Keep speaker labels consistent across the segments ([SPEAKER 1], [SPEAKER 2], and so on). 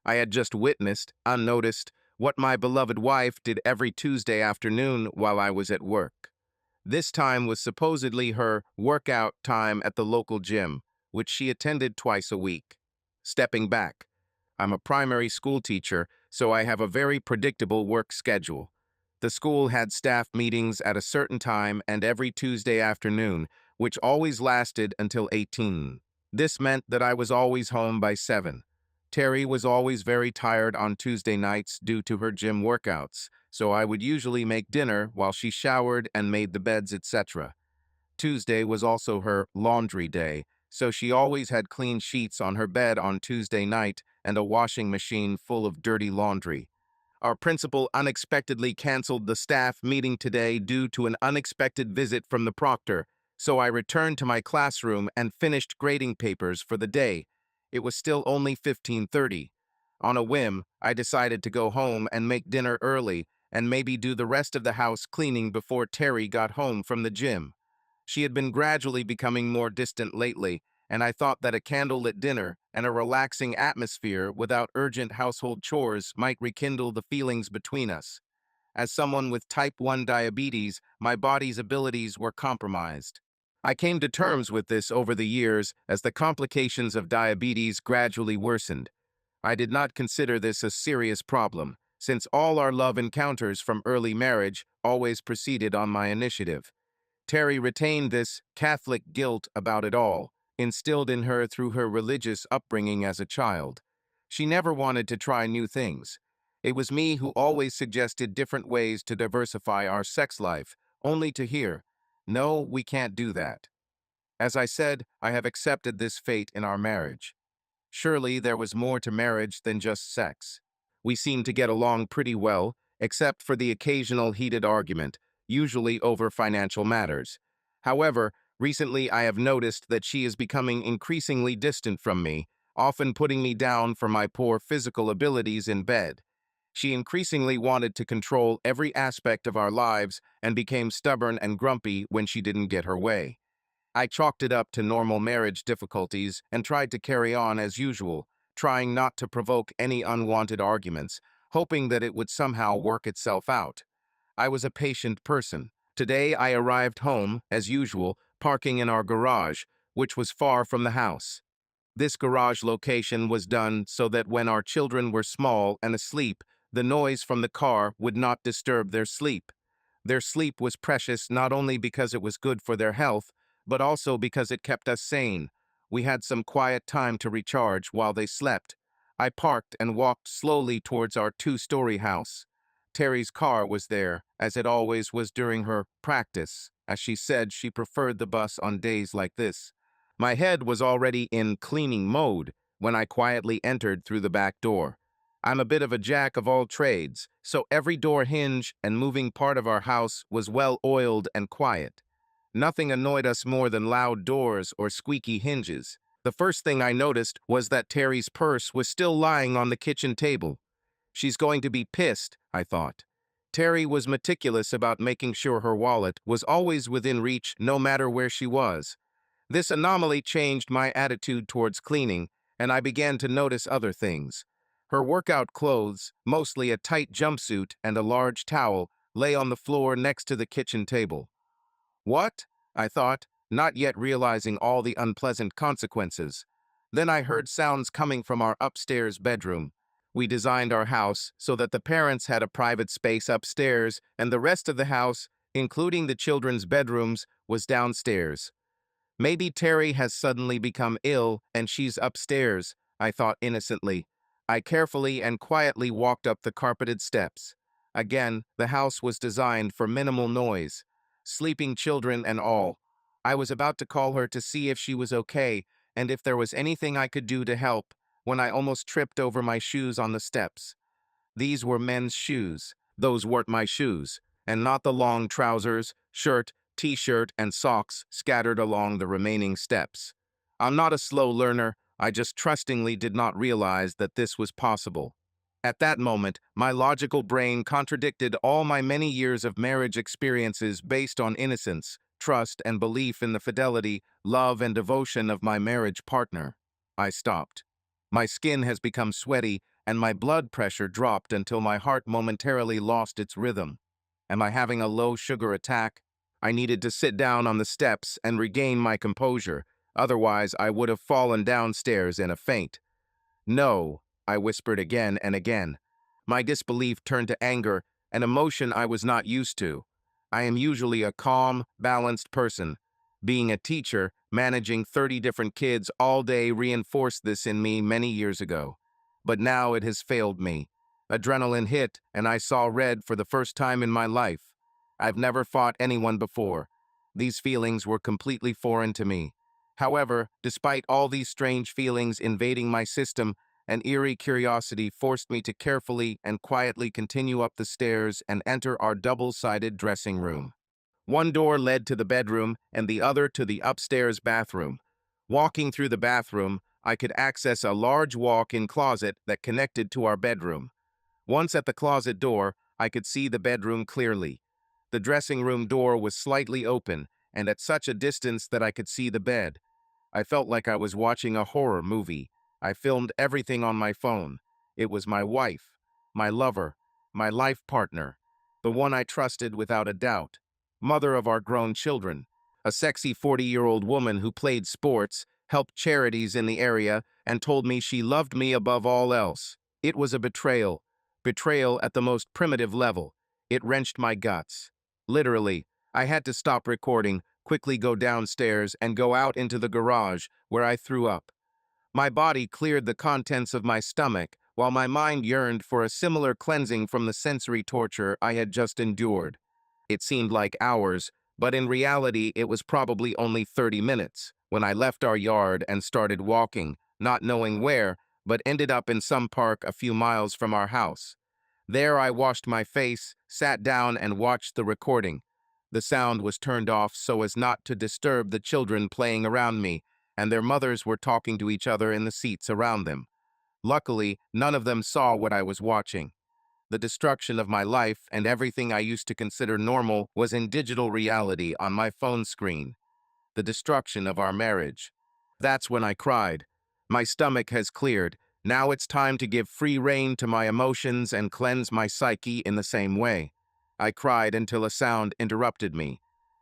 [SPEAKER 1] I had just witnessed, unnoticed, what my beloved wife did every Tuesday afternoon while I was at work. This time was supposedly her workout time at the local gym, which she attended twice a week. Stepping back, I'm a primary school teacher, so I have a very predictable work schedule. The school had staff meetings at a certain time and every Tuesday afternoon, which always lasted until 18. This meant that I was always home by 7. Terry was always very tired on Tuesday nights due to her gym workouts, so I would usually make dinner while she showered and made the beds, etc. Tuesday was also her laundry day, so she always had clean sheets on her bed on Tuesday night and a washing machine full of dirty laundry. Our principal unexpectedly canceled the staff meeting today due to an unexpected visit from the proctor, so I returned to my classroom and finished grading papers for the day. It was still only 15:30. On a whim, I decided to go home and make dinner early and maybe do the rest of the house cleaning before Terry got home from the gym. She had been gradually becoming more distant lately, and I thought that a candlelit dinner and a relaxing atmosphere without urgent household chores might rekindle the feelings between us. As someone with type 1 diabetes, my body's abilities were compromised. I came to terms with this over the years as the complications of diabetes gradually worsened. I did not consider this a serious problem, since all our love encounters from early marriage always proceeded on my initiative. Terry retained this Catholic guilt about it all, instilled in her through her religious upbringing as a child. She never wanted to try new things. It was me who always suggested different ways to diversify our sex life, only to hear, "No, we can't do that." As I said, I have accepted this fate in our marriage. Surely there was more to marriage than just sex. We seemed to get along pretty well, except for the occasional heated argument, usually over financial matters. However, recently I have noticed that she is becoming increasingly distant from me, often putting me down for my poor physical abilities in bed. She increasingly wanted to control every aspect of our lives and became stubborn and grumpy when she didn't get her way. I chalked it up to normal marriage difficulties and tried to carry on as usual, trying not to provoke any unwanted arguments, hoping that it would somehow work itself out. I was a patient person. Today I arrived home, as usual, parking in our garage, which was far from the house. This garage location was done so that when our children were small and asleep, the noise from the car would not disturb their sleep. Their sleep was precious not only because it was good for their health, but also because it kept us sane. We had some quiet time to recharge while they slept. I parked and walked slowly towards our two-story house. Terry's car was there, as it always was during her practice, as she said she preferred the bus on days like this. My head was already in cleaning mode when I quietly entered through the back door. I'm a bit of a jack of all trades, so every door hinge and moving part of our house was well oiled and quiet. Nothing annoyed us more than loud doors or squeaky hinges. The first thing I noticed was that Terry's purse was still lying on the kitchen table. She's going to be pissed, I thought. Terry was meticulous about making sure her wallet was always within reach no matter where she was. This anomaly changed my attitude towards cleaning, and I began to notice other things. Her workout clothes, mostly a tight jumpsuit and a large towel, lay on the floor next to the kitchen table. What? I thought, not yet realizing all the unpleasant consequences. Then I heard sounds coming from our upstairs bedroom. We designed our house so that the parents had a private space upstairs and the rest of the house, including the children's bedrooms, was downstairs. Maybe Terry has suddenly become ill and she's upstairs, I thought innocently. I carefully and quietly walked up the carpeted steps. Again, the house was designed for minimal noise, sleeping children and all. I was about to call her to see if she was okay and if there was anything I could do to help when I almost tripped over my shoes on the steps. These were men's shoes. Those weren't my shoes, and not the long trousers, shirt, t-shirt, and socks scattered along the remaining steps. I'm not a slow learner, I just trustingly did not realize that this was possible. At that moment, my logical brain contradicted all my many years of marriage experiences based on innocence, trust, and belief in the fidelity, love, and devotion of my marriage partner. I stopped. My skin has become sweaty, and my blood pressure dropped until my heart momentarily lost its rhythm. Am I having a low sugar attack? I needed to sit down on the steps and regain my composure, otherwise I would have fallen downstairs in a faint. No, I whispered again and again. My disbelief turned to anger, an emotion I was not used to. I am usually a calm, balanced person. Being a teacher, managing 30 different kids all day reinforced this in me many years ago. But now it has failed me. Adrenaline hit, and I saw red for the first time in my life. I've never fought anyone before. These feelings were completely foreign to me. However, despite all these strange feelings invading my system, an eerie curiosity forced me to carefully and quietly continue up the stairs and enter our double-sided dressing room. One door led to the bedroom and the other to the upstairs bathroom. Walking through the bathroom, I could access a large walk-in closet that connected to our bedroom. Once at the closet door, I could see the bedroom clearly. The dressing room door was slightly open and at such a distance that I could see the bed. I felt like I was watching a horror movie. I filmed everything on my phone. It was my wife, my lover, my life partner, the one I trusted without a doubt, mother of our grown children, a sexy 40-year-old woman who played sports, helped charities in the area, and told me she loved me above all else. It was a betrayal. Betrayal at the most primitive level. It wrenched my guts. Literally, I had to stop recording, quickly go downstairs, and go out into the garage, where I threw up. My body cleared the contents of my stomach, while my mind yearned for a similar cleansing from the sensory torture I had just endured. It seemed like hours, but in reality it was probably only 30 minutes, when I left our yard and started walking, not knowing where, but ended up in some park a few miles from our house. There I washed my face, sat down, and watched the recording. The sound was turned off so as not to disturb the children playing around me, and their mothers were talking to each other in the seats around them. Luckily, none of them saw what I was watching. The destruction of my life and everything I used to consider normal was in digital reality on my phone screen. The destruction of our marriage. That's when I cried. My stomach has cleared. Now it's time to give free rein to my emotions and cleanse my psyche in the same way. I cried until a sound interrupted me.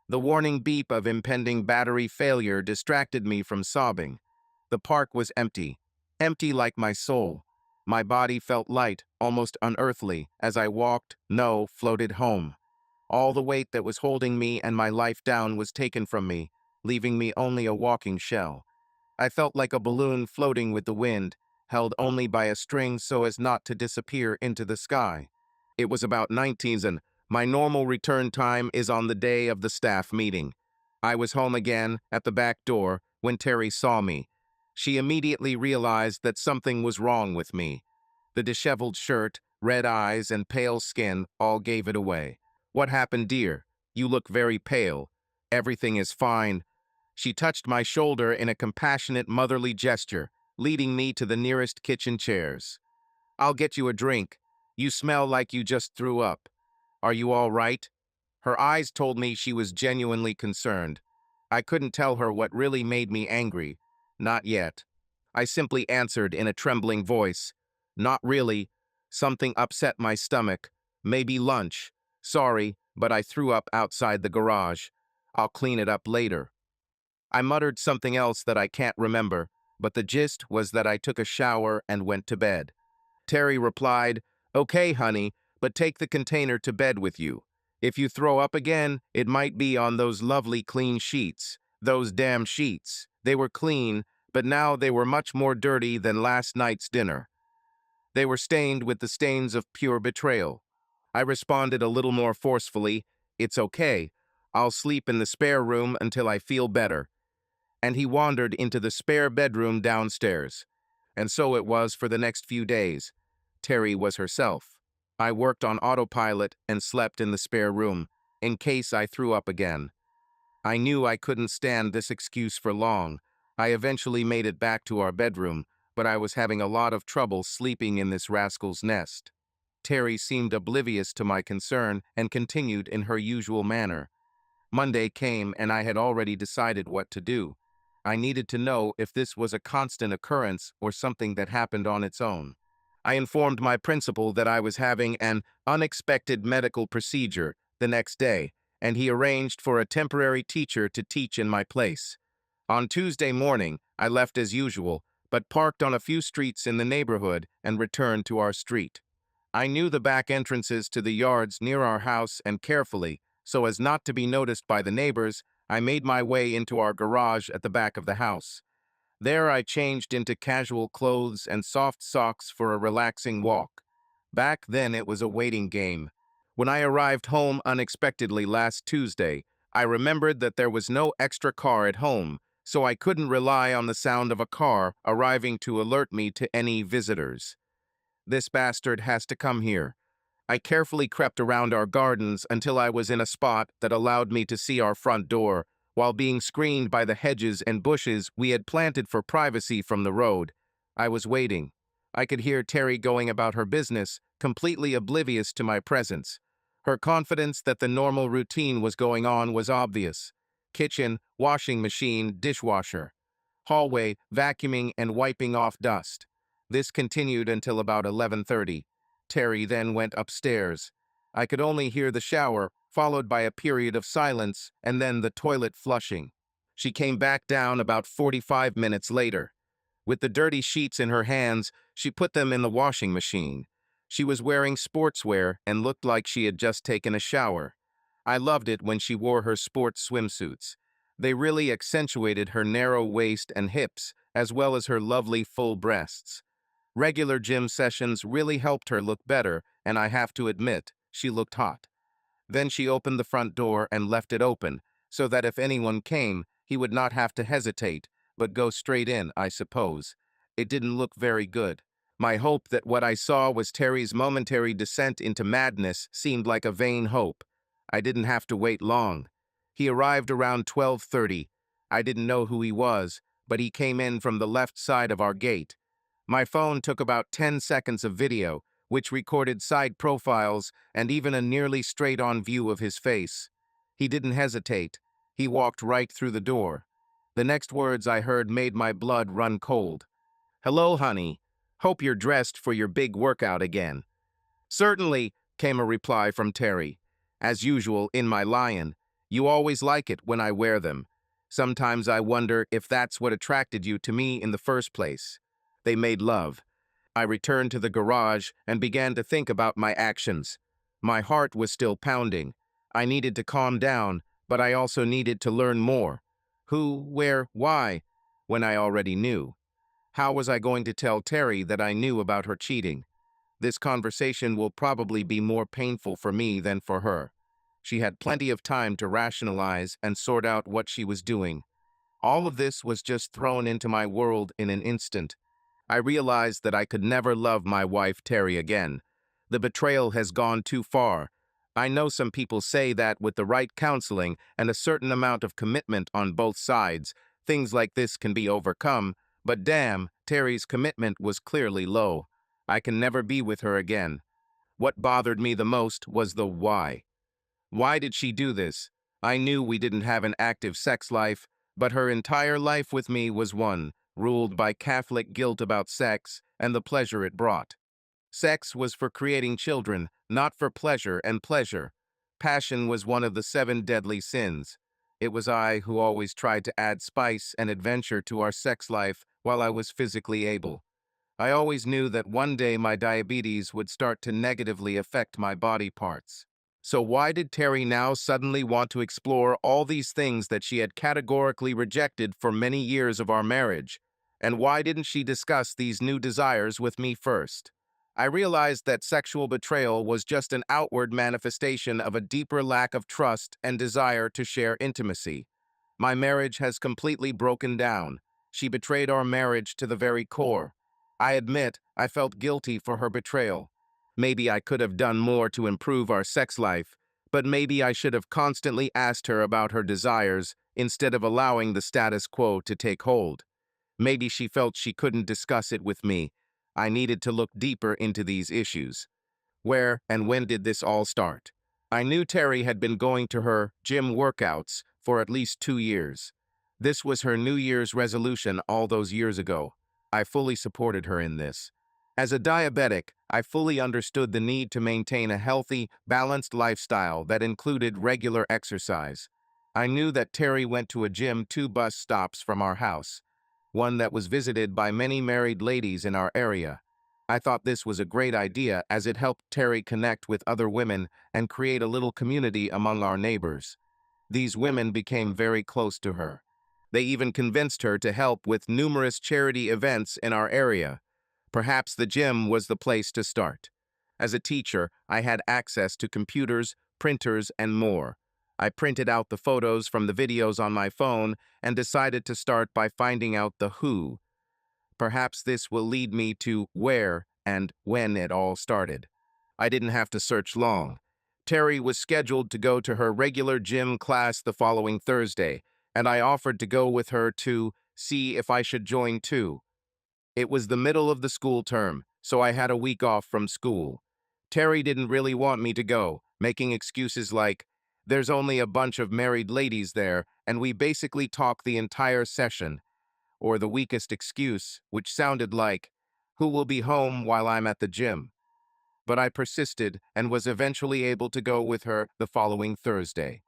[SPEAKER 1] The warning beep of impending battery failure distracted me from sobbing. The park was empty. Empty like my soul. My body felt light, almost unearthly, as I walked, no, floated home. All the weight that was holding me and my life down was taken from me, leaving me only a walking shell. I felt like a balloon floating with the wind, held only by a string so as not to disappear into the sky. It was about 19 and my normal return time is on the day of the staff meeting. I was home again, at the back door, when Terry saw me. She immediately realized that something was wrong with me. The disheveled shirt, red eyes, and pale skin all gave it away. "What happened, dear? You look very pale." "Everything is fine." She touched my shoulder in a compassionate motherly gesture, leading me to the nearest kitchen chairs. "I'll get you a drink. You smell like you just threw up. Are you all right?" Her eyes told me she was genuinely concerned. I couldn't tell her what really made me angry. Not yet. I simply answered in a trembling voice. "Not really. Something upset my stomach. Maybe lunch. Sorry, but I threw up outside the garage. I'll clean it up later." I muttered something else that I can't remember, but the gist was that I took a shower and went to bed. Terry replied, "Okay, honey, but take the container to bed with you. If you throw up again, it might be on those lovely clean sheets. Those damn sheets. They were clean, but now they were much more dirty than last night's dinner. They were stained with the stains of pure betrayal." I responded a little more forcefully, "It's okay. I'll sleep in the spare room until I feel better." And he wandered into the spare bedroom downstairs. And so it was for the next few days. Terry was herself. I worked on autopilot and slept in the spare room, in case I threw up again. I knew I couldn't stand this excuse for long. I eventually made it back to our bedroom, but I was having a lot of trouble sleeping in this rascal's nest. Terry seemed oblivious to my concern and continued in her usual manner. Monday came and I had already decided what to do. I needed to know if this was a constant occurrence or something that happened on its own. I informed my principal that I was having an unexpected medical procedure the next day, and he arranged for a temporary teacher to teach in my place. On Tuesday morning, I left as usual, but parked on a few streets in the neighborhood and returned to our street. I knew the back entrances to the yards near our house, and carefully, so as not to be noticed by the neighbors, I made my way into our garage at the back of the house. There I changed into casual clothes and soft socks for a relaxing walk. Back then it was a waiting game. When I arrived home unexpectedly last Tuesday, I remembered that there was no extra car at home, so I couldn't rely on the sound of a car arriving to alert me to any visitors. This bastard has to come here. I carefully crept around our gardens until I was in a spot that allowed me to see our front door, while being screened by the hedges and bushes we had planted for privacy from the road. I was waiting. I could hear Terry going about her business, completely oblivious to my presence. Her confidence that the normal routine was going on was obvious. Kitchen, washing machine, dishwasher. Hallway, vacuuming and wiping off dust. This continued until about 11:30. Terry then went upstairs. I could only hear the shower, followed by a period of silence, and then the toilet flushing. She came back down about 45 minutes later. With the dirty sheets in her hands, she put them in the washing machine. She was wearing sportswear and looked like she had just taken a shower. I loved it when she wore her sports swimsuits. They really accentuated her narrow waist and hips, as well as her lovely full breasts. Regular gym sessions really helped her look better, and I have to admit, she looked hot. Then she opened the front door and left it open, so that if anyone came, he would not have to hesitate, but go straight in, I suppose. It didn't look very good. My hope that what I saw was Terry's momentary descent into madness seemed like a vain hope. I didn't have to wait long. He arrived around 12:30. I didn't know who he was, but he came in from the left side of our gate. My phone took about 10 seconds of video, which recorded side profiles and even a nearly straight-on view of his face. He didn't hesitate. He walked right through the door. The next words I heard made my blood run cold. "Hello, honey. Hope you're dressed for your big workout again." "Certainly," came a reply from Terry. "As usual, in my lion. You always like it when I wear them. Sometimes I wonder if that's what attracted you to me in the first place." They made love. I returned to the garage and began to think about my actions. My heart was still pounding. I needed to calm down, but I also needed to learn more. Who, where, why, when I already knew? How was I going to tell Terry that I knew about her cheating? This conversation will probably be more painful for me than for her. She had plenty of time to rationalize and sort out what she was doing. All of this was just thrown into my world in an instant. I realized that I could never love my wife Terry again. The betrayal has gone too far. I know some people say that with the right counseling and a certain amount of commitment on both sides, things like this can be overcome, but damn, Terry's commitment was clearly low. I can never be with her again. What bothered me the most was the why. Why did she do this? I knew we didn't have an active sex life, but her entire life with me was one, ruled by Catholic guilt about sex and the pleasure it brought. Sex was for creating children, not for pleasure and pleasure. Passion was one of the 7 deadly sins. It was I who always tried to add spice and adventure to our sex life while I was physically able. I always knew that one day my diabetes would start to negatively affect my body parts. So why did Terry now suddenly want to explore all these things that she had categorically rejected for many years of our marriage? And why didn't she discuss these new desires with me first? I realized that sexual betrayal was just an outward manifestation of a deeper lack of trust and desire to share intimacy. My marriage has completely broken down. She betrayed our marriage to the very core. I admit I felt guilty for her betrayal. Maybe I could have done more to improve our sex life, but maybe I should have constantly asked her about her desires instead of allowing the status quo to take hold. Maybe she felt she couldn't discuss it with me. I needed to look deeper into these issues. Where and when did this all start? I knew Terry had been going to her gym workouts for at least 2 years. This was her New Year's resolution all those years ago. I fully supported her in this. As a diabetic, I fully understood the need to maintain a healthy, balanced lifestyle that included regular exercise. I knew that Terry went to a gym 2 bus stops from our house, one that was visited by many married ladies in our area. I thought this was a great idea as it helped Terry connect with other women and create a little community among our neighbors. These women became very close to her. They even convinced her to help with numerous charity events in our area. Perhaps the gym was the place to start. As a teacher, I had access to computers, printers, and more. I printed out the photos from the videos on my phone and decided to start by finding out the who. Perhaps this will lead me to where and when it all started. I didn't have to search long. Terry was scheduled to go to her regular gym class the following Thursday, and I offered to go with her to see if I should join too. It was the middle of the school term, so I had a week off from school. Terry didn't really want me to go, making excuses like, "There's only a bunch of married ladies there, and we basically talk the entire session," or the weakest excuse, which sounded like, "Who will be home while I'm at the gym?" But I persisted and was eventually able to go with her the following Thursday.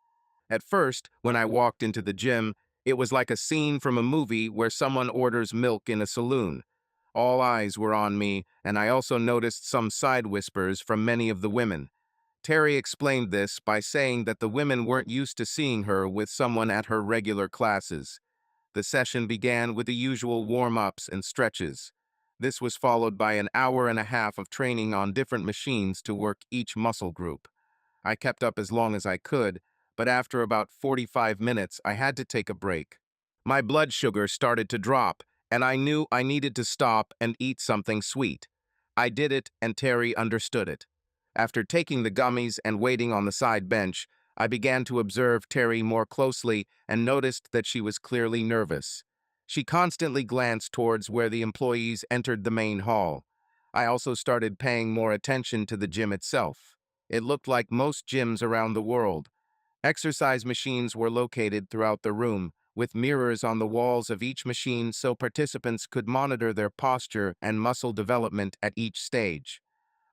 [SPEAKER 1] At first, when I walked into the gym, it was like a scene from a movie where someone orders milk in a saloon. All eyes were on me, and I also noticed some side whispers from many of the women. Terry explained this by saying that the women weren't used to seeing her with someone at her regular classes. The session began with the usual warm-ups and stretches. This was followed by an hour and a half of training on different machines to work each muscle group. I kept up as long as I could, but after about 45 minutes, I had to take a break. My blood sugar started to drop, and I knew I needed to stop and eat something sweet. I did it, and Terry understood it. After taking the gummies and waiting on the side bench, I began to observe Terry more closely and noticed that she was clearly nervous. She constantly glanced towards where the employees entered the main hall. I also started paying more attention to the gym itself. It looked like most gyms around the world. Exercise machines were located throughout the room, with mirrors on the walls of each machine so participants could monitor their posture and muscle development at each stage.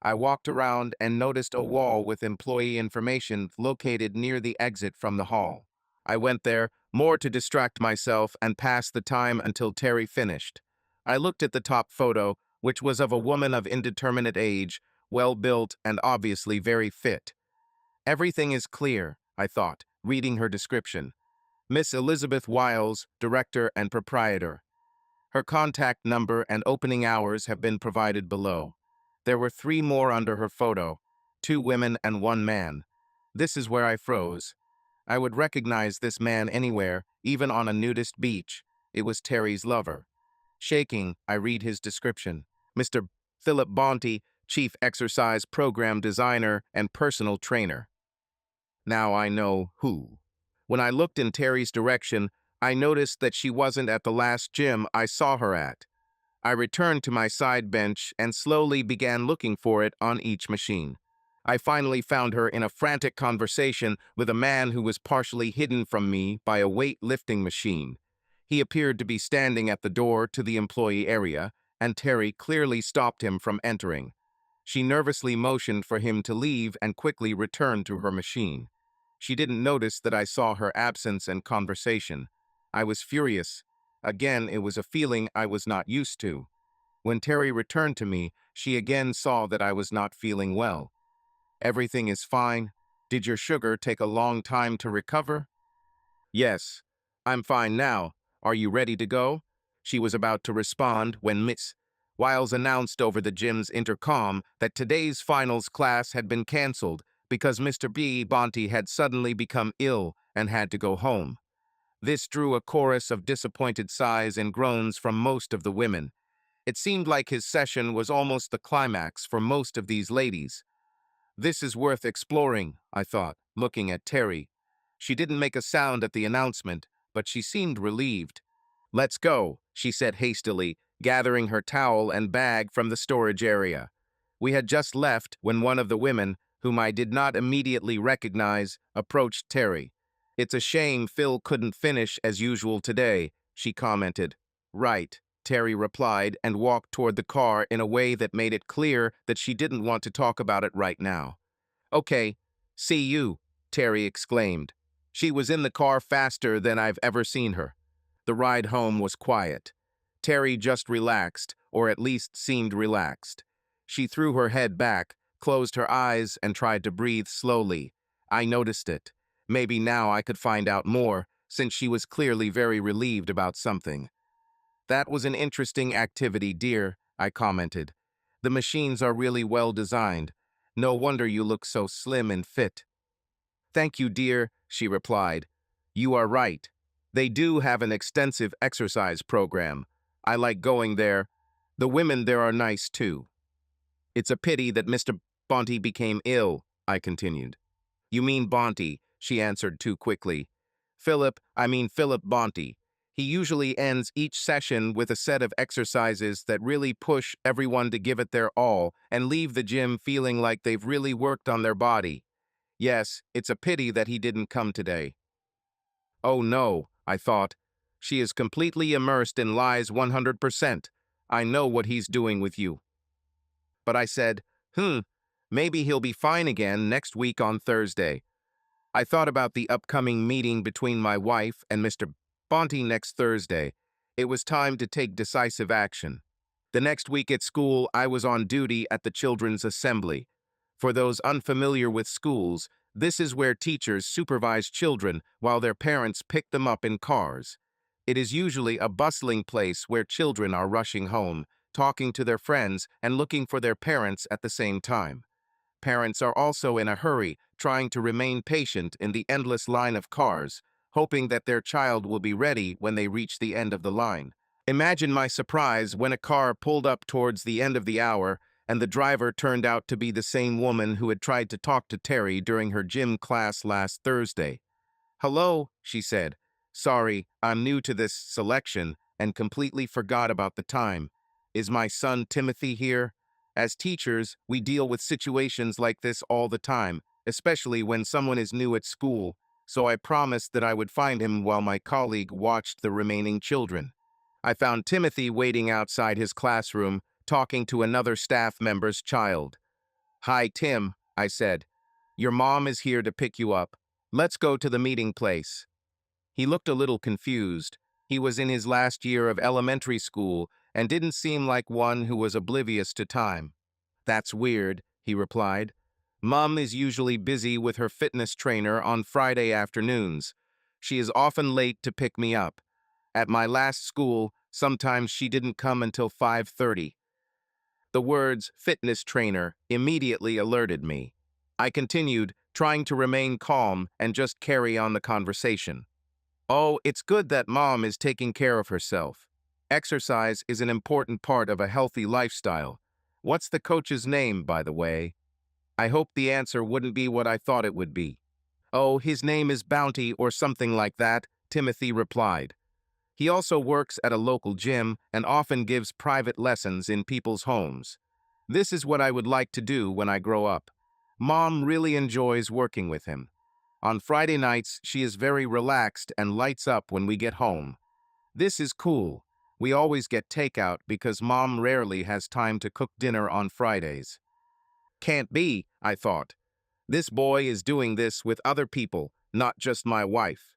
[SPEAKER 1] I walked around and noticed a wall with employee information located near the exit from the hall. I went there, more to distract myself and pass the time until Terry finished. I looked at the top photo, which was of a woman of indeterminate age, well-built and obviously very fit. Everything is clear, I thought, reading her description. Miss Elizabeth Wiles, director and proprietor. Her contact number and opening hours have been provided below. There were 3 more under her photo, 2 women and 1 man. This is where I froze. I would recognize this man anywhere, even on a nudist beach. It was Terry's lover. Shaking, I read his description. Mr. Philip Bonte, Chief Exercise Program Designer and Personal Trainer. Now I know who. When I looked in Terry's direction, I noticed that she wasn't at the last gym I saw her at. I returned to my side bench and slowly began looking for it on each machine. I finally found her in a frantic conversation with a man who was partially hidden from me by a weight-lifting machine. He appeared to be standing at the door to the employee area, and Terry clearly stopped him from entering. She nervously motioned for him to leave and quickly returned to her machine. She didn't notice that I saw her absence and conversation. I was furious. Again, it was a feeling I was not used to. When Terry returned to me, she again saw that I was not feeling well. "Everything is fine. Did your sugar take a long time to recover?" "Yes. I'm fine now. Are you ready to go?" She was about to respond when Miss Wiles announced over the gym's intercom that today's finals class had been canceled because Mr. B. Bonte had suddenly become ill and had to go home. This drew a chorus of disappointed sighs and groans from most of the women. It seemed like his session was almost the climax for most of these ladies. This is worth exploring, I thought, looking at Terry. She didn't make a sound at the announcement, but she seemed relieved. "Let's go," she said hastily, gathering her towel and bag from the storage area. We had just left when one of the women, whom I did not immediately recognize, approached Terry. "It's a shame Phil couldn't finish as usual today," she commented. "Right. Terry replied and walked toward the car in a way that made it clear that she didn't want to talk about it right now. Okay, see you, Terry exclaimed. She was in the car faster than I've ever seen her. The ride home was quiet. Terry just relaxed, or at least seemed relaxed. She threw her head back, closed her eyes, and tried to breathe slowly. I noticed it. Maybe now I could find out more, since she was clearly very relieved about something. That was an interesting activity, dear, I commented. The machines are really well designed. No wonder you look so slim and fit. Thank you, dear, she replied. You are right. They do have an extensive exercise program. I like going there. The women there are nice, too. It's a pity that Mr. Bonte became ill, I continued. You mean Bonte, she answered too quickly. Philip Bonte. He usually ends each session with a set of exercises that really push everyone to give it their all and leave the gym feeling like they've really worked on their body. Yes, it's a pity that he didn't come today. Oh no, I thought. She is completely immersed in lies 100%. I know what he's doing with you. But I said, maybe he'll be fine again next week on Thursday. I thought about the upcoming meeting between my wife and Mr. Bonte next Thursday. It was time to take decisive action. The next week at school, I was on duty at the Children's Assembly. For those unfamiliar with schools, this is where teachers supervise children while their parents pick them up in cars. It is usually a bustling place where children are rushing home, talking to their friends, and looking for their parents at the same time. Parents are also in a hurry, trying to remain patient in the endless line of cars, hoping that their child will be ready when they reach the end of the line. Imagine my surprise when a car pulled up towards the end of the hour and the driver turned out to be the same woman who had tried to talk to Terry during her gym class last Thursday. Hello, she said. Sorry, I'm new to this selection and completely forgot about the time. Is my son Timothy here? As teachers, we deal with situations like this all the time, especially when someone is new at school, so I promised that I would find him while my colleague watched the remaining children. I found Timothy waiting outside his classroom, talking to another staff member's child. Hi, Tim, I said. Your mom is here to pick you up. Let's go to the meeting place. He looked a little confused. He was in his last year of elementary school and didn't seem like one who was oblivious to time. That's weird, he replied. Mom is usually busy with her fitness trainer on Friday afternoons. She is often late to pick me up. At my last school, sometimes she didn't come until 5:30. The words fitness trainer immediately alerted me. I continued, trying to remain calm and just carry on the conversation. Oh, it's good that Mom is taking care of herself. Exercise is an important part of a healthy lifestyle. What's the coach's name, by the way? I hoped the answer wouldn't be what I thought it would be. Oh, his name is Bounty or something like that, Timothy replied. He also works at a local gym and often gives private lessons in people's homes. This is what I would like to do when I grow up. Mom really enjoys working with him. On Friday nights, she is very relaxed and lights up when we get home. This is cool. We always get takeout because Mom rarely has time to cook dinner on Fridays. Can't be, I thought. This boy is doing this with other people, not just my wife.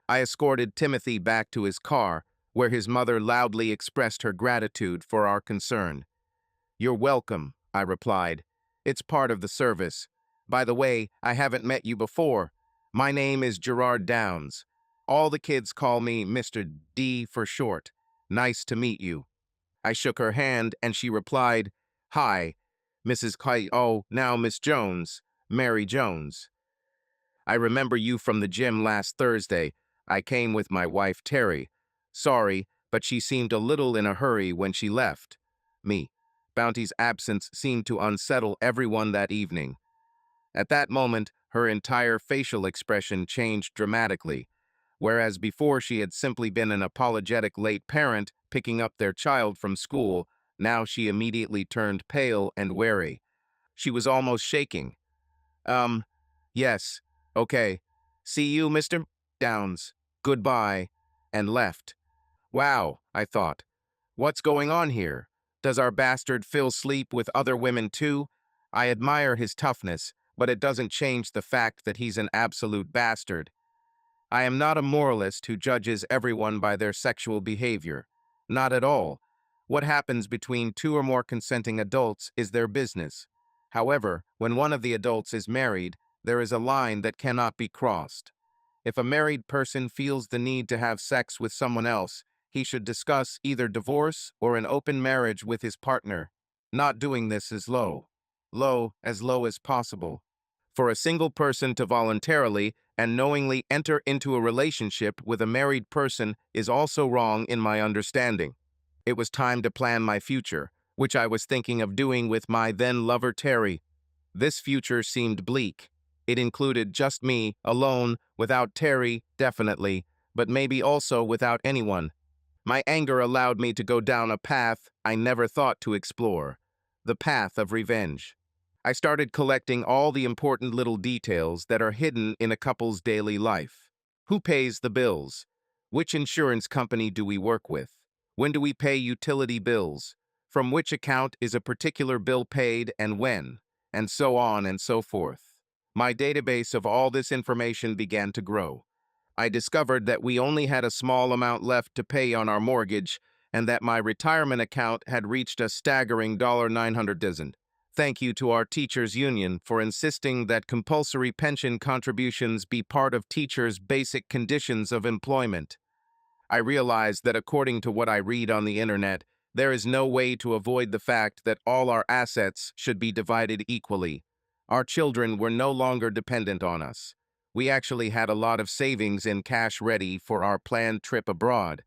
[SPEAKER 1] I escorted Timothy back to his car, where his mother loudly expressed her gratitude for our concern. You're welcome, I replied. It's part of the service. By the way, I haven't met you before. My name is Gerard Downs. All the kids call me Mr. D for short. Nice to meet you. I shook her hand and she replied, Hi, Mrs. Now Miss Jones, Mary Jones. I remember you from the gym last Thursday. I came with my wife, Terry. Sorry, but she seemed a little in a hurry when she left. Me. Bounty's absence seemed to unsettle everyone that evening. At that moment, her entire facial expression changed dramatically. Whereas before she had simply been an apologetic late parent picking up their child from school, now she immediately turned pale and wary. She was almost shaking. Yes, okay. See you, Mr. Downs. Goodbye, and left. Wow, I thought. What's going on here? Does our bastard Phil sleep with other women too? I admire his toughness, but it doesn't change the fact that he's an absolute bastard. I am not a moralist who judges everyone by their sexual behavior. Not at all. What happens between two or more consenting adults is their business. However, when one of the adults is married, there is a line that cannot be crossed. If a married person feels the need to have sex with someone else, he should discuss either divorce or an open marriage with his partner. Not doing this is low. As low as possible. For a single person to voluntarily and knowingly enter into a relationship with a married person is also wrong in my understanding. It was time to plan my future, which I was thinking of doing with my then lover Terry. This future seemed bleak. It included just me, alone, without Terry, definitely, but maybe also without anyone. My anger allowed me to go down a path I never thought to explore, the path of revenge. I started collecting all the important little details that are hidden in a couple's daily life. Who pays the bills? Which insurance company do we work with? When do we pay utility bills? From which account is a particular bill paid and when? And so on and so forth. My database of all this information began to grow. I discovered that we only had a small amount left to pay on our mortgage and that my retirement account had reached a staggering $900,000. Thank you to our teachers' union for insisting that compulsory pension contributions be part of teachers' basic conditions of employment. I realized that according to what I read on the internet, there is no way to avoid the fact that all our assets should be divided equally. Our children were no longer dependent on us. We actually had a lot of savings in cash ready for our planned trip abroad.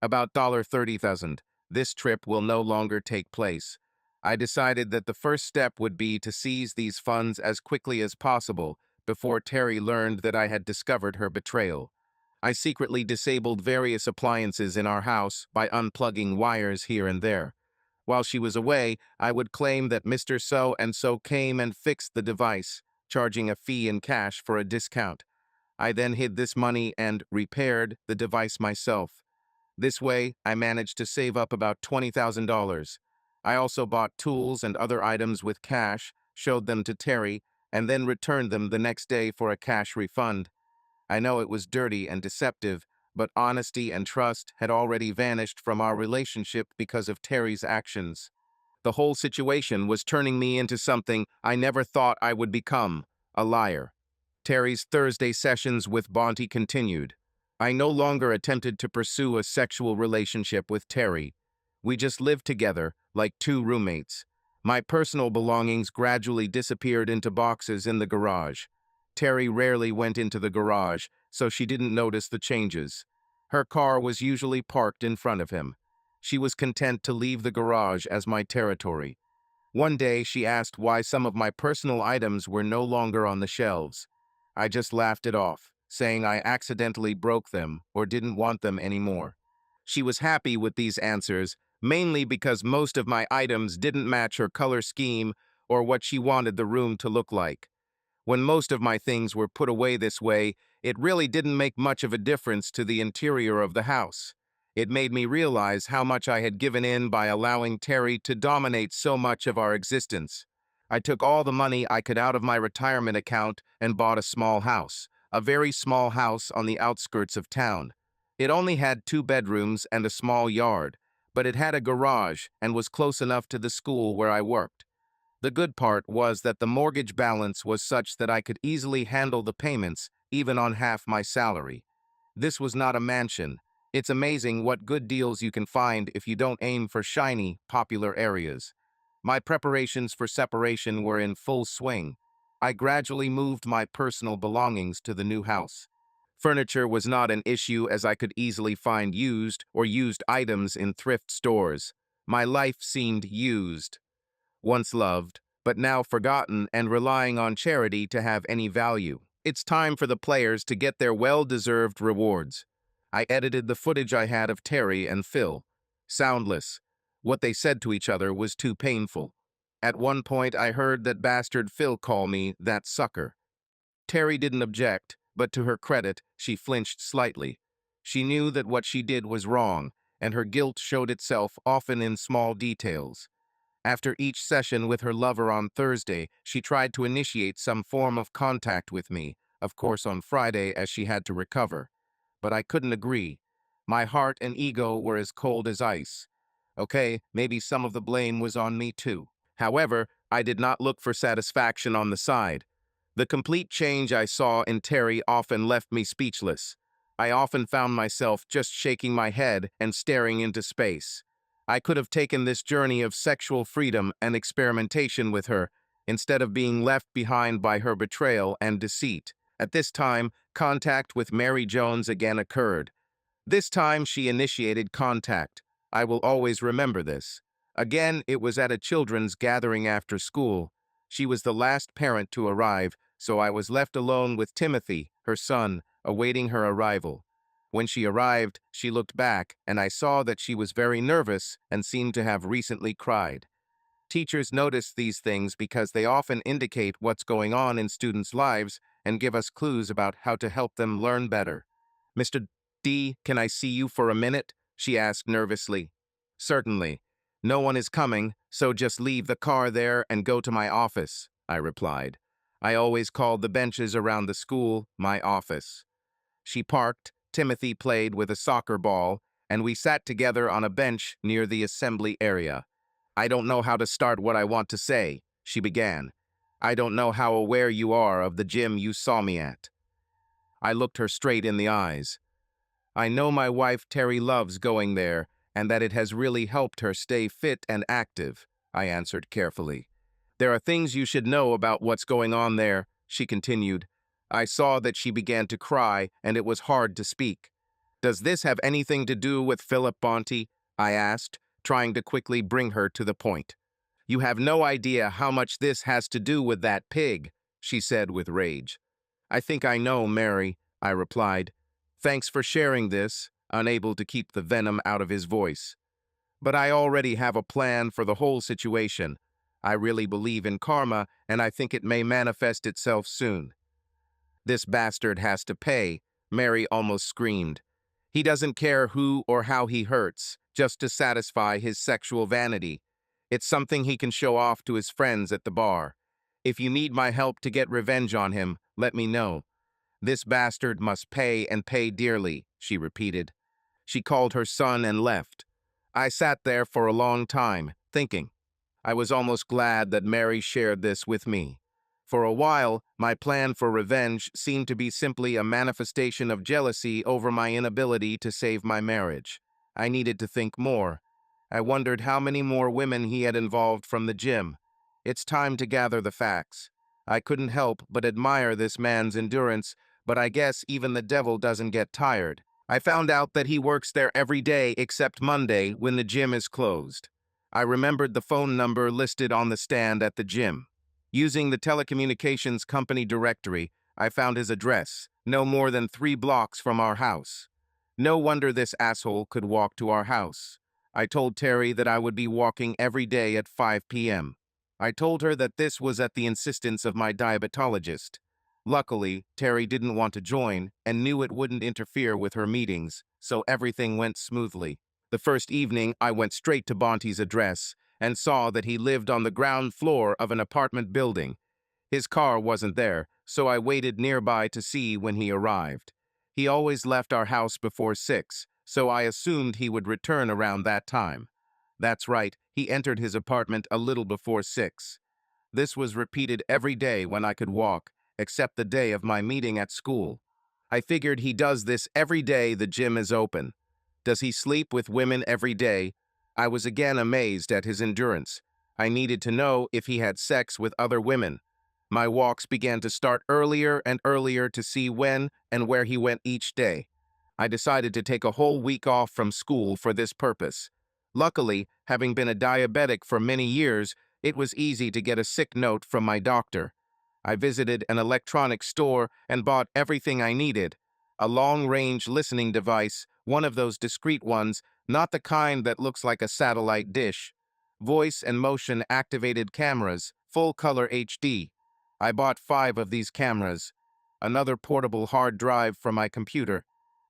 [SPEAKER 1] About $30,000. This trip will no longer take place. I decided that the first step would be to seize these funds as quickly as possible before Terry learned that I had discovered her betrayal. I secretly disabled various appliances in our house by unplugging wires here and there. While she was away, I would claim that Mr. So-and-so came and fixed the device, charging a fee in cash for a discount. I then hid this money and repaired the device myself. This way, I managed to save up about $20,000. I also bought tools and other items with cash, showed them to Terry, and then returned them the next day for a cash refund. I know it was dirty and deceptive, but honesty and trust had already vanished from our relationship because of Terry's actions. The whole situation was turning me into something I never thought I would become, a liar. Terry's Thursday sessions with Bonte continued. I no longer attempted to pursue a sexual relationship with Terry. We just lived together, like two roommates. My personal belongings gradually disappeared into boxes in the garage. Terry rarely went into the garage, so she didn't notice the changes. Her car was usually parked in front of him. She was content to leave the garage as my territory. One day, she asked why some of my personal items were no longer on the shelves. I just laughed it off, saying I accidentally broke them or didn't want them anymore. She was happy with these answers, mainly because most of my items didn't match her color scheme or what she wanted the room to look like. When most of my things were put away this way, it really didn't make much of a difference to the interior of the house. It made me realize how much I had given in by allowing Terry to dominate so much of our existence. I took all the money I could out of my retirement account and bought a small house, a very small house on the outskirts of town. It only had 2 bedrooms and a small yard, but it had a garage and was close enough to the school where I worked. The good part was that the mortgage balance was such that I could easily handle the payments, even on half my salary. This was not a mansion. It's amazing what good deals you can find if you don't aim for shiny, popular areas. My preparations for separation were in full swing. I gradually moved my personal belongings to the new house. Furniture was not an issue as I could easily find used items in thrift stores. My life seemed used, once loved, but now forgotten and relying on charity to have any value. It's time for the players to get their well-deserved rewards. I edited the footage I had of Terry and Phil. Soundless. What they said to each other was too painful. At one point, I heard that bastard Phil call me that sucker. Terry didn't object, but to her credit, she flinched slightly. She knew that what she did was wrong, and her guilt showed itself often in small details. After each session with her lover on Thursday, she tried to initiate some form of contact with me, of course on Friday as she had to recover. But I couldn't agree. My heart and ego were as cold as ice. Okay, maybe some of the blame was on me too. However, I did not look for satisfaction on the side. The complete change I saw in Terry often left me speechless. I often found myself just shaking my head and staring into space. I could have taken this journey of sexual freedom and experimentation with her, instead of being left behind by her betrayal and deceit. At this time, contact with Mary Jones again occurred. This time she initiated contact. I will always remember this. Again, it was at a children's gathering after school. She was the last parent to arrive, so I was left alone with Timothy, her son, awaiting her arrival. When she arrived, she looked back, and I saw that she was very nervous and seemed to have recently cried. Teachers notice these things because they often indicate what's going on in students' lives and give us clues about how to help them learn better. Mr. D, can I see you for a minute? She asked nervously. Certainly. No one is coming, so just leave the car there and go to my office, I replied. I always called the benches around the school my office. She parked, Timothy played with a soccer ball, and we sat together on a bench near the assembly area. I don't know how to start what I want to say, she began. I don't know how aware you are of the gym you saw me at. I looked her straight in the eyes. I know my wife Terry loves going there, and that it has really helped her stay fit and active, I answered carefully. There are things you should know about what's going on there, she continued. I saw that she began to cry, and it was hard to speak. Does this have anything to do with Philip Bonte? I asked, trying to quickly bring her to the point. You have no idea how much this has to do with that pig, she said with rage. I think I know, Mary, I replied. Thanks for sharing this, unable to keep the venom out of his voice. But I already have a plan for the whole situation. I really believe in karma, and I think it may manifest itself soon. This bastard has to pay, Mary almost screamed. He doesn't care who or how he hurts, just to satisfy his sexual vanity. It's something he can show off to his friends at the bar. If you need my help to get revenge on him, let me know. This bastard must pay and pay dearly, she repeated. She called her son and left. I sat there for a long time, thinking. I was almost glad that Mary shared this with me. For a while, my plan for revenge seemed to be simply a manifestation of jealousy over my inability to save my marriage. I needed to think more. I wondered how many more women he had involved from the gym. It's time to gather the facts. I couldn't help but admire this man's endurance, but I guess even the devil doesn't get tired. I found out that he works there every day except Monday when the gym is closed. I remembered the phone number listed on the stand at the gym. Using the telecommunications company directory, I found his address, no more than 3 blocks from our house. No wonder this asshole could walk to our house. I told Terry that I would be walking every day at 5 p.m. I told her that this was at the insistence of my diabetologist. Luckily, Terry didn't want to join and knew it wouldn't interfere with her meetings, so everything went smoothly. The first evening, I went straight to Bonte's address and saw that he lived on the ground floor of an apartment building. His car wasn't there, so I waited nearby to see when he arrived. He always left our house before 6, so I assumed he would return around that time. That's right, he entered his apartment a little before 6. This was repeated every day when I could walk, except the day of my meeting at school. I figured he does this every day the gym is open. Does he sleep with women every day? I was again amazed at his endurance. I needed to know if he had sex with other women. My walks began to start earlier and earlier to see when and where he went each day. I decided to take a whole week off from school for this purpose. Luckily, having been a diabetic for many years, it was easy to get a sick note from my doctor. I visited an electronics store and bought everything I needed. A long-range listening device, one of those discreet ones, not the kind that looks like a satellite dish. Voice and motion activated cameras, full color HD. I bought 5 of these cameras. Another portable hard drive for my computer.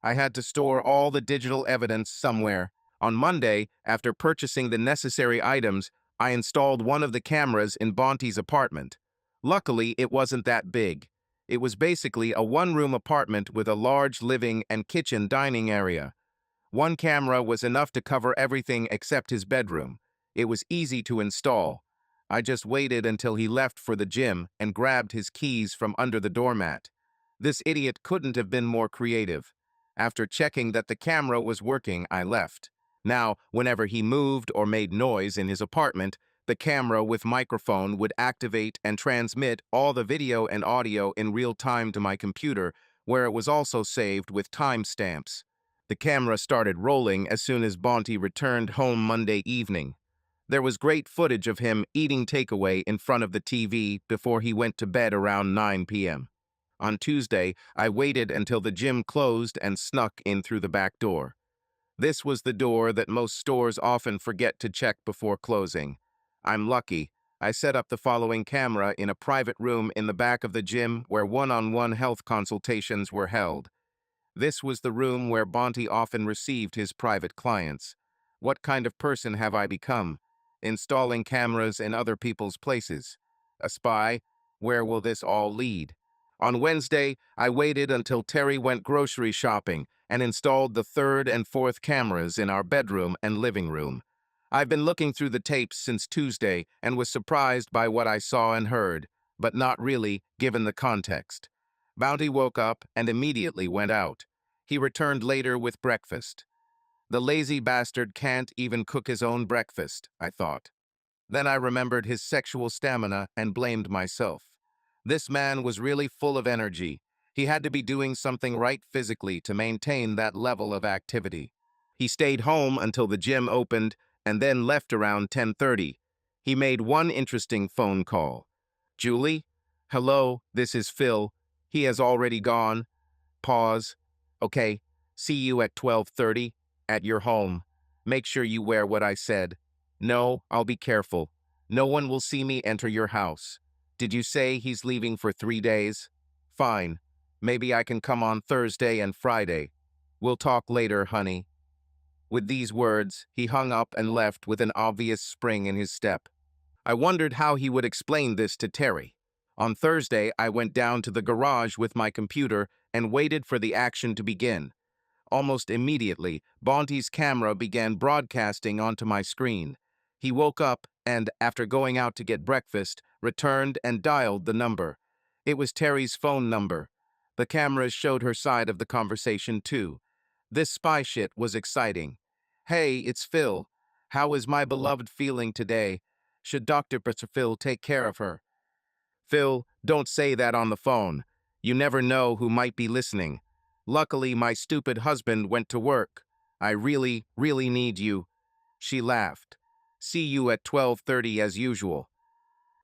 [SPEAKER 1] I had to store all the digital evidence somewhere. On Monday, after purchasing the necessary items, I installed one of the cameras in Bonte's apartment. Luckily, it wasn't that big. It was basically a one-room apartment with a large living and kitchen dining area. One camera was enough to cover everything except his bedroom. It was easy to install. I just waited until he left for the gym and grabbed his keys from under the doormat. This idiot couldn't have been more creative. After checking that the camera was working, I left. Now, whenever he moved or made noise in his apartment, the camera with microphone would activate and transmit all the video and audio in real time to my computer, where it was also saved with timestamps. The camera started rolling as soon as Bonte returned home Monday evening. There was great footage of him eating takeaway in front of the TV before he went to bed around 9 p.m. On Tuesday, I waited until the gym closed and snuck in through the back door. This was the door that most stores often forget to check before closing. I'm lucky. I set up the following camera in a private room in the back of the gym where one-on-one health consultations were held. This was the room where Bonte often received his private clients. What kind of person have I become? Installing cameras in other people's places. A spy? Where will this all lead? On Wednesday, I waited until Terry went grocery shopping and installed the third and fourth cameras in our bedroom and living room. I've been looking through the tapes since Tuesday and was surprised by what I saw and heard, but not really, given the context. Bounty woke up and immediately went out. He returned later with breakfast. The lazy bastard can't even cook his own breakfast, I thought. Then I remembered his sexual stamina and blamed myself. This man was really full of energy. He had to be doing something right physically to maintain that level of activity. He stayed home until the gym opened and then left around 10:30. He made one interesting phone call. Julie? Hello, this is Phil. He has already gone. Pause. Okay, see you at 12:30 at your home. Make sure you wear what I said. No, I'll be careful. No one will see me enter your house. Did you say he's leaving for 3 days? Fine. Maybe I can come on Thursday and Friday. We'll talk later, honey. With these words, he hung up and left with an obvious spring in his step. I wondered how he would explain this to Terry. On Thursday, I went down to the garage with my computer and waited for the action to begin. Almost immediately, Bonte's camera began broadcasting onto my screen. He woke up and, after going out to get breakfast, returned and dialed the number. It was Terry's phone number. The cameras showed her side of the conversation too. This spy shit was exciting. Hey, it's Phil. How is my beloved feeling today? Should Dr. Phil take care of her? Phil, don't say that on the phone. You never know who might be listening. Luckily, my stupid husband went to work. I really, really need you. She laughed. See you at 12:30 as usual.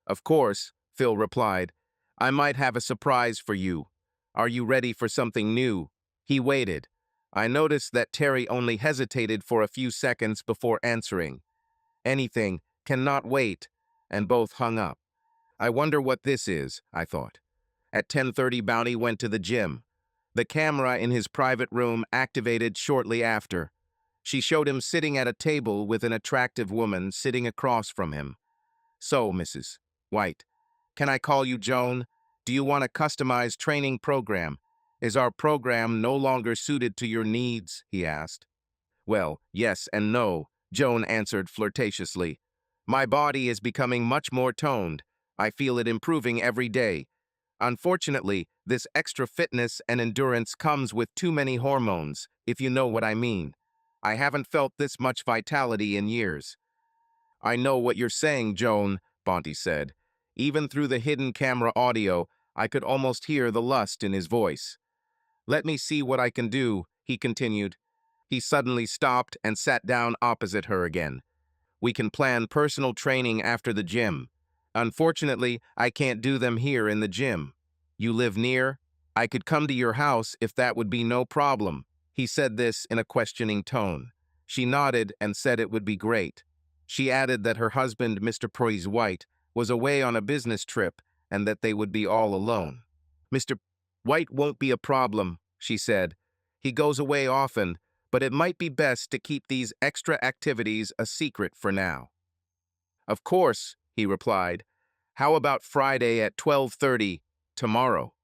[SPEAKER 1] Of course, Phil replied. I might have a surprise for you. Are you ready for something new? He waited. I noticed that Terry only hesitated for a few seconds before answering. Anything, cannot wait, and both hung up. I wonder what this is, I thought. At 10:30, Bounty went to the gym. The camera in his private room activated shortly after. She showed him sitting at a table with an attractive woman sitting across from him. So, Mrs. White, can I call you Joan? Do you want a customized training program? Is our program no longer suited to your needs? He asked. Well, yes and no, Joan answered flirtatiously. My body is becoming much more toned. I feel it improving every day. Unfortunately, this extra fitness and endurance comes with too many hormones, if you know what I mean. I haven't felt this much vitality in years. I know what you're saying, Joan, Bonte said. Even through the hidden camera audio, I could almost hear the lust in his voice. Let me see what I can do, he continued. He suddenly stopped and sat down opposite her again. We can plan personal training after the gym. Unfortunately, I can't do them here in the gym. You live near? I could come to your house if that would be no problem. He said this in a questioning tone. She nodded and said it would be great. She added that her husband, Mr. Price White, was away on a business trip and that they would be all alone. Mr. White won't be a problem, she said. He goes away often, but it might be best to keep these extra activities a secret for now. Of course, he replied. How about Friday at 12:30 tomorrow?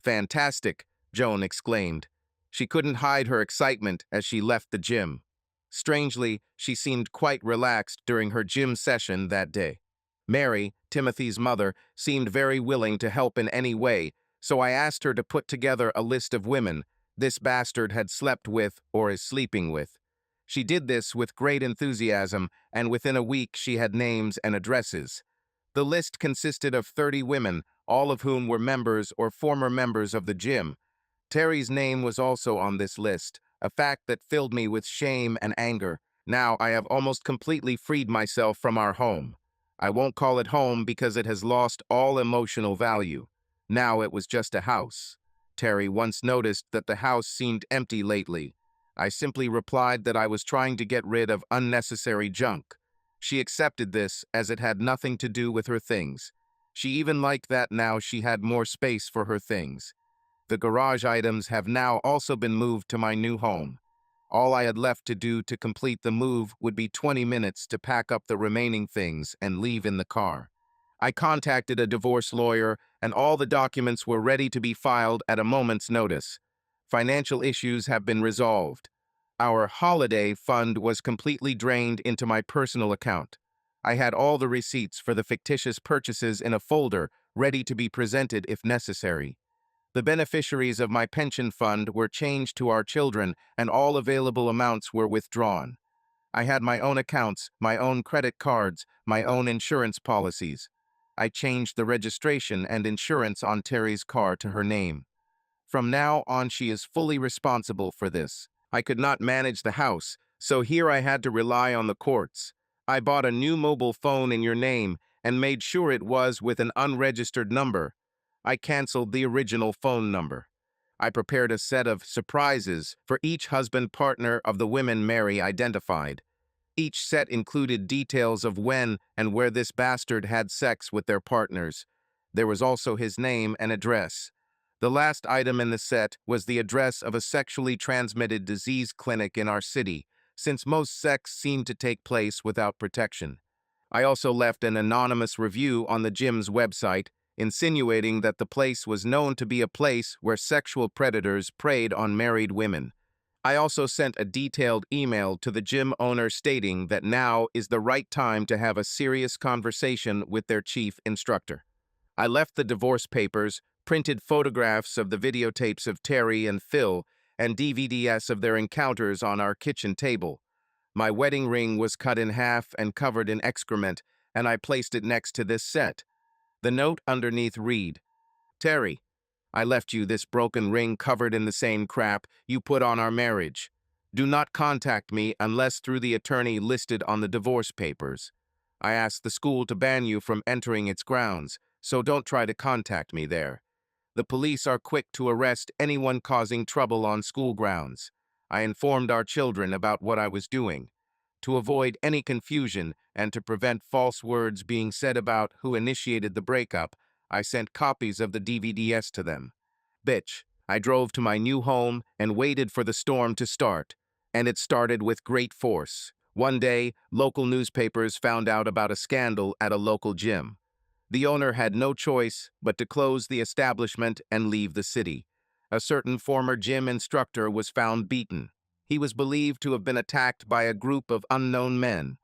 [SPEAKER 1] Fantastic, Joan exclaimed. She couldn't hide her excitement as she left the gym. Strangely, she seemed quite relaxed during her gym session that day. Mary, Timothy's mother, seemed very willing to help in any way, so I asked her to put together a list of women this bastard had slept with or is sleeping with. She did this with great enthusiasm, and within a week she had names and addresses. The list consisted of 30 women, all of whom were members or former members of the gym. Terry's name was also on this list, a fact that filled me with shame and anger. Now I have almost completely freed myself from our home. I won't call it home because it has lost all emotional value. Now it was just a house. Terry once noticed that the house seemed empty lately. I simply replied that I was trying to get rid of unnecessary junk. She accepted this as it had nothing to do with her things. She even liked that now she had more space for her things. The garage items have now also been moved to my new home. All I had left to do to complete the move would be 20 minutes to pack up the remaining things and leave in the car. I contacted a divorce lawyer, and all the documents were ready to be filed at a moment's notice. Financial issues have been resolved. Our holiday fund was completely drained into my personal account. I had all the receipts for the fictitious purchases in a folder ready to be presented if necessary. The beneficiaries of my pension fund were changed to our children, and all available amounts were withdrawn. I had my own accounts, my own credit cards, my own insurance policies. I changed the registration and insurance on Terry's car to her name. From now on, she is fully responsible for this. I could not manage the house, so here I had to rely on the courts. I bought a new mobile phone in your name and made sure it was with an unregistered number. I canceled the original phone number. I prepared a set of surprises for each husband partner of the women Mary identified. Each set included details of when and where this bastard had sex with their partners. There was also his name and address. The last item in the set was the address of a sexually transmitted disease clinic in our city, since most sex seemed to take place without protection. I also left an anonymous review on the gym's website, insinuating that the place was known to be a place where sexual predators preyed on married women. I also sent a detailed email to the gym owner stating that now is the right time to have a serious conversation with their chief instructor. I left the divorce papers, printed photographs of the videotapes of Terry and Phil, and DVDs of their encounters on our kitchen table. My wedding ring was cut in half and covered in excrement, and I placed it next to this set. The note underneath read, Terry, I left you this broken ring covered in the same crap you put on our marriage. Do not contact me unless through the attorney listed on the divorce papers. I asked the school to ban you from entering its grounds, so don't try to contact me there. The police are quick to arrest anyone causing trouble on school grounds. I informed our children about what I was doing. To avoid any confusion and to prevent false words being said about who initiated the breakup, I sent copies of the DVDs to them. Bitch, I drove to my new home and waited for the storm to start. And it started with great force. One day, local newspapers found out about a scandal at a local gym. The owner had no choice but to close the establishment and leave the city. A certain former gym instructor was found beaten. He was believed to have been attacked by a group of unknown men.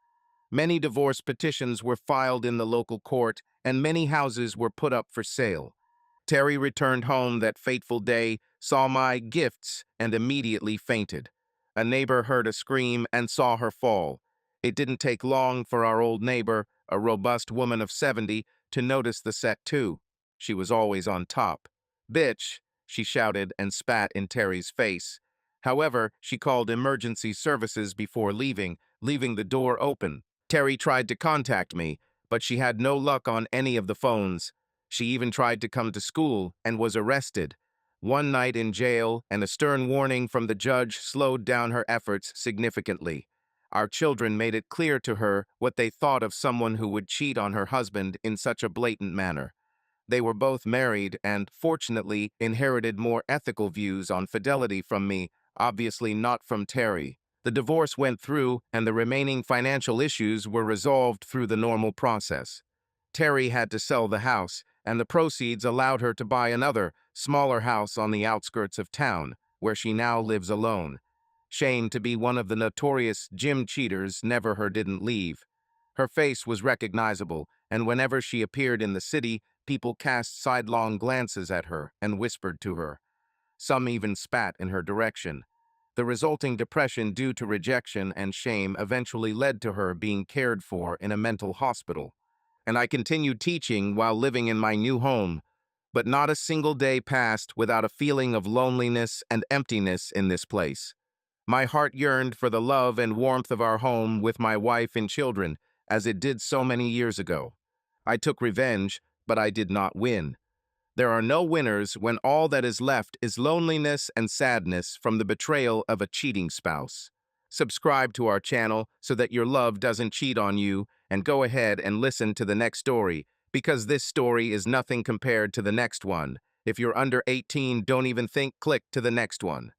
[SPEAKER 1] Many divorce petitions were filed in the local court, and many houses were put up for sale. Terry returned home that fateful day, saw my gifts, and immediately fainted. A neighbor heard a scream and saw her fall. It didn't take long for our old neighbor, a robust woman of 70, to notice the set too. She was always on top. Bitch, she shouted and spat in Terry's face. However, she called emergency services before leaving the door open. Terry tried to contact me, but she had no luck on any of the phones. She even tried to come to school and was arrested. One night in jail and a stern warning from the judge slowed down her efforts significantly. Our children made it clear to her what they thought of someone who would cheat on her husband in such a blatant manner. They were both married and, fortunately, inherited more ethical views on fidelity from me. obviously not from Terry. The divorce went through, and the remaining financial issues were resolved through the normal process. Terry had to sell the house, and the proceeds allowed her to buy another, smaller house on the outskirts of town, where she now lives alone. Shane, to be one of the notorious gym cheaters, never her didn't leave. Her face was recognizable, and whenever she appeared in the city, people cast sidelong glances at her and whispered to her. Some even spat in her direction. The resulting depression due to rejection and shame eventually led to her being cared for in a mental hospital. And I continued teaching while living in my new home, but not a single day passed without a feeling of loneliness and emptiness in this place. My heart yearned for the love and warmth of our home with my wife and children, as it did so many years ago. I took revenge, but I did not win. There are no winners when all that is left is loneliness and sadness from the betrayal of a cheating spouse. Subscribe to our channel so that your love doesn't cheat on you, and go ahead and listen to the next story, because this story is nothing compared to the next one. If you're under 18, don't even think, click to the next one.